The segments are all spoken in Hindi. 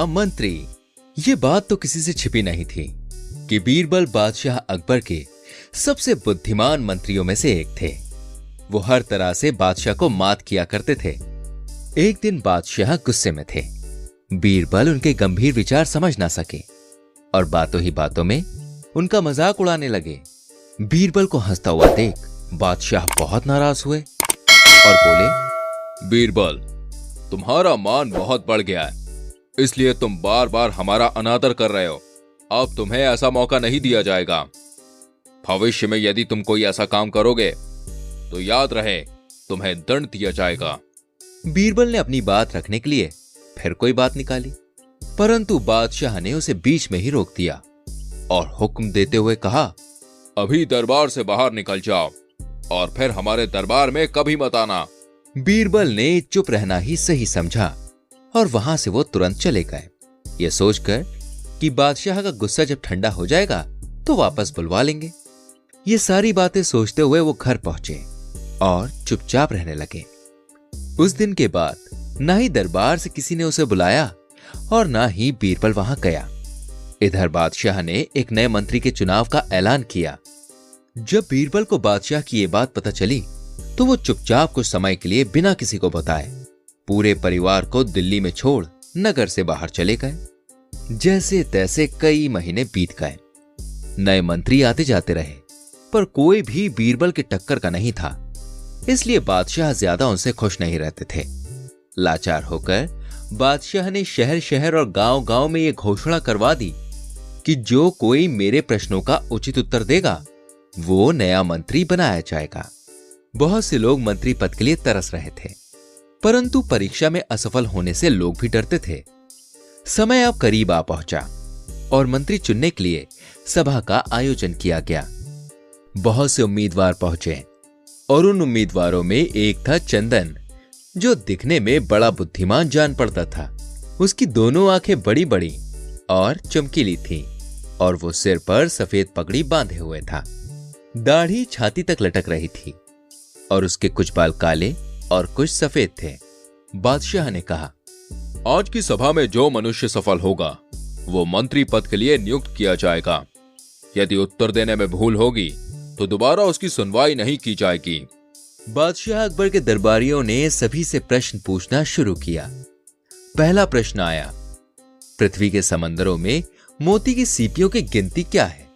मंत्री। ये बात तो किसी से छिपी नहीं थी कि बीरबल बादशाह अकबर के सबसे बुद्धिमान मंत्रियों में से एक थे। वो हर तरह से बादशाह को मात किया करते थे। एक दिन बादशाह गुस्से में थे। बीरबल उनके गंभीर विचार समझ ना सके और बातों ही बातों में उनका मजाक उड़ाने लगे। बीरबल को हंसता हुआ देख बादशाह बहुत नाराज हुए और बोले, बीरबल, तुम्हारा मान बहुत बढ़ गया है, इसलिए तुम बार बार हमारा अनादर कर रहे हो। अब तुम्हें ऐसा मौका नहीं दिया जाएगा। भविष्य में यदि तुम कोई ऐसा काम करोगे तो याद रहे, तुम्हें दंड दिया जाएगा। बीरबल ने अपनी बात रखने के लिए फिर कोई बात निकाली, परंतु बादशाह ने उसे बीच में ही रोक दिया और हुक्म देते हुए कहा, अभी दरबार से बाहर निकल जाओ और फिर हमारे दरबार में कभी मत आना। बीरबल ने चुप रहना ही सही समझा और वहां से वो तुरंत चले गए, ये सोचकर कि बादशाह का गुस्सा जब ठंडा हो जाएगा तो वापस बुलवा लेंगे। ये सारी बातें सोचते हुए वो घर पहुंचे और चुपचाप रहने लगे। उस दिन के बाद ना ही दरबार से किसी ने उसे बुलाया और ना ही बीरबल वहां गया। इधर बादशाह ने एक नए मंत्री के चुनाव का ऐलान किया। जब बीरबल को बादशाह की ये बात पता चली तो वो चुपचाप कुछ समय के लिए बिना किसी को बताए पूरे परिवार को दिल्ली में छोड़ नगर से बाहर चले गए। जैसे तैसे कई महीने बीत गए। नए मंत्री आते जाते रहे पर कोई भी बीरबल के टक्कर का नहीं था, इसलिए बादशाह ज्यादा उनसे खुश नहीं रहते थे। लाचार होकर बादशाह ने शहर शहर और गांव गांव में यह घोषणा करवा दी कि जो कोई मेरे प्रश्नों का उचित उत्तर देगा वो नया मंत्री बनाया जाएगा। बहुत से लोग मंत्री पद के लिए तरस रहे थे, परंतु परीक्षा में असफल होने से लोग भी डरते थे। समय अब करीब आ पहुंचा और मंत्री चुनने के लिए सभा का आयोजन किया गया। बहुत से उम्मीदवार पहुंचे और उन उम्मीदवारों में एक था चंदन, जो दिखने में बड़ा बुद्धिमान जान पड़ता था। उसकी दोनों आंखें बड़ी बड़ी और चमकीली थीं और वो सिर पर सफेद पगड़ी बांधे हुए था। दाढ़ी छाती तक लटक रही थी और उसके कुछ बाल काले और कुछ सफेद थे। बादशाह ने कहा, आज की सभा में जो मनुष्य सफल होगा वो मंत्री पद के लिए नियुक्त किया जाएगा। यदि उत्तर देने में भूल होगी तो दोबारा उसकी सुनवाई नहीं की जाएगी। बादशाह अकबर के दरबारियों ने सभी से प्रश्न पूछना शुरू किया। पहला प्रश्न आया, पृथ्वी के समंदरों में मोती की सीपियों की गिनती क्या है?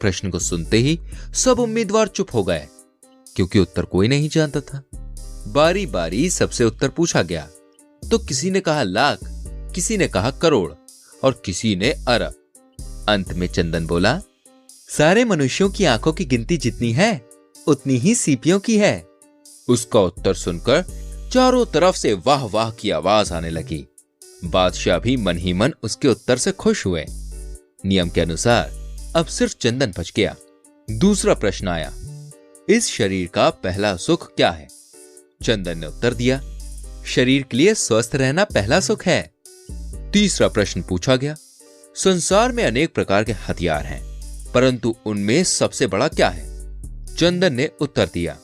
प्रश्न को सुनते ही सब उम्मीदवार चुप हो गए, क्योंकि उत्तर कोई नहीं जानता था। बारी बारी सबसे उत्तर पूछा गया तो किसी ने कहा लाख, किसी ने कहा करोड़ और किसी ने अरब। अंत में चंदन बोला, सारे मनुष्यों की आंखों की गिनती जितनी है उतनी ही सीपियों की है। उसका उत्तर सुनकर चारों तरफ से वाह वाह की आवाज आने लगी। बादशाह भी मन ही मन उसके उत्तर से खुश हुए। नियम के अनुसार अब सिर्फ चंदन बच गया। दूसरा प्रश्न आया, इस शरीर का पहला सुख क्या है? चंदन ने उत्तर दिया, शरीर के लिए स्वस्थ रहना पहला सुख है। तीसरा प्रश्न पूछा गया, संसार में अनेक प्रकार के हथियार हैं, परंतु उनमें सबसे बड़ा क्या है? चंदन ने उत्तर दिया,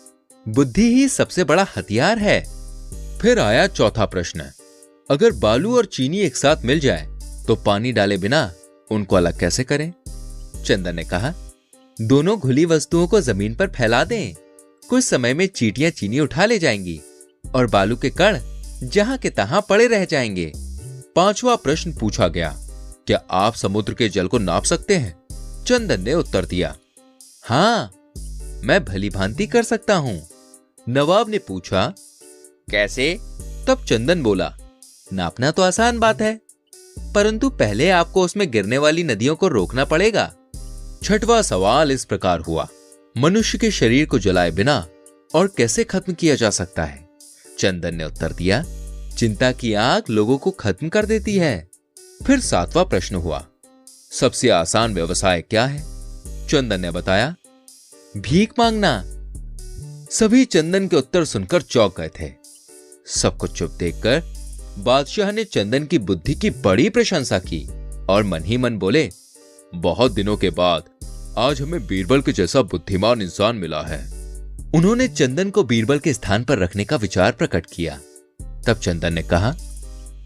बुद्धि ही सबसे बड़ा हथियार है। फिर आया चौथा प्रश्न, अगर बालू और चीनी एक साथ मिल जाए तो पानी डाले बिना उनको अलग कैसे करें? चंदन ने कहा, दोनों घुली वस्तुओं को जमीन पर फैला दें, कुछ समय में चींटियां चीनी उठा ले जाएंगी और बालू के कण जहां के तहां पड़े रह जाएंगे। पांचवा प्रश्न पूछा गया, क्या आप समुद्र के जल को नाप सकते हैं? चंदन ने उत्तर दिया, हां, मैं भली भांति कर सकता हूं। नवाब ने पूछा, कैसे? तब चंदन बोला, नापना तो आसान बात है, परंतु पहले आपको उसमें गिरने वाली नदियों को रोकना पड़ेगा। छठवां सवाल इस प्रकार हुआ, मनुष्य के शरीर को जलाए बिना और कैसे खत्म किया जा सकता है? चंदन ने उत्तर दिया, चिंता की आग लोगों को खत्म कर देती है। फिर सातवां प्रश्न हुआ, सबसे आसान व्यवसाय क्या है? चंदन ने बताया, भीख मांगना। सभी चंदन के उत्तर सुनकर चौंक गए थे। सबको चुप देखकर बादशाह ने चंदन की बुद्धि की बड़ी प्रशंसा की और मन ही मन बोले, बहुत दिनों के बाद आज हमें बीरबल के जैसा बुद्धिमान इंसान मिला है। उन्होंने चंदन को बीरबल के स्थान पर रखने का विचार प्रकट किया। तब चंदन ने कहा,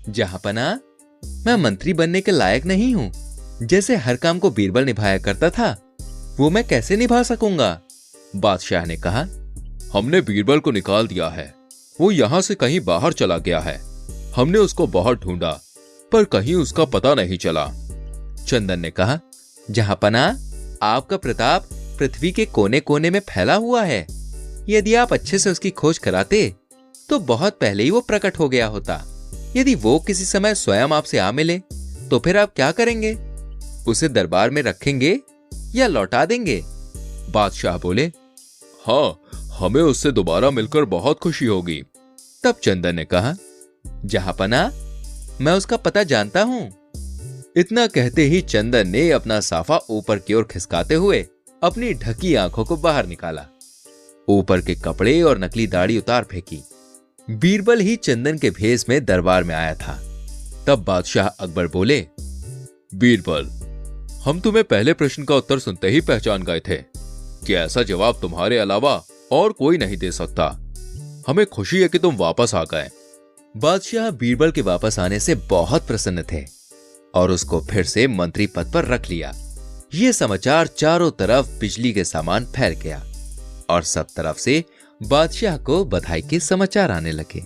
जहांपना, मैं मंत्री बनने के लायक नहीं हूँ। जैसे हर काम को बीरबल निभाया करता था, वो मैं कैसे निभा सकूंगा? बादशाह ने कहा, हमने बीरबल को निकाल दिया है। वो यहाँ से कहीं बाहर चला गया है। हमने उसको बहुत ढूंढा, पर कहीं उसका पता नहीं चला। चंदन ने कहा, जहांपना, आपका प्रताप पृथ्वी के कोने कोने में फैला हुआ है। यदि आप अच्छे से उसकी खोज कराते तो बहुत पहले ही वो प्रकट हो गया होता। यदि वो किसी समय स्वयं आपसे आ मिले तो फिर आप क्या करेंगे? उसे दरबार में रखेंगे या लौटा देंगे? बादशाह बोले, हाँ, हमें उससे दोबारा मिलकर बहुत खुशी होगी। तब चंदन ने कहा, जहांपना, मैं उसका पता जानता हूं। इतना कहते ही चंदन ने अपना साफा ऊपर की ओर खिसकाते हुए अपनी ढकी आंखों को बाहर निकाला, ऊपर के कपड़े और नकली दाढ़ी उतार फेंकी। बीरबल ही चंदन के भेष में दरबार में आया था। तब बादशाह अकबर बोले, बीरबल, हम तुम्हें पहले प्रश्न का उत्तर सुनते ही पहचान गए थे कि ऐसा जवाब तुम्हारे अलावा और कोई नहीं दे सकता। हमें खुशी है कि तुम वापस आ गए। बादशाह बीरबल के वापस आने से बहुत प्रसन्न थे और उसको फिर से मंत्री पद पर रख लिया। ये समाचार चारों तरफ बिजली के समान फैल गया और सब तरफ से बादशाह को बधाई के समाचार आने लगे।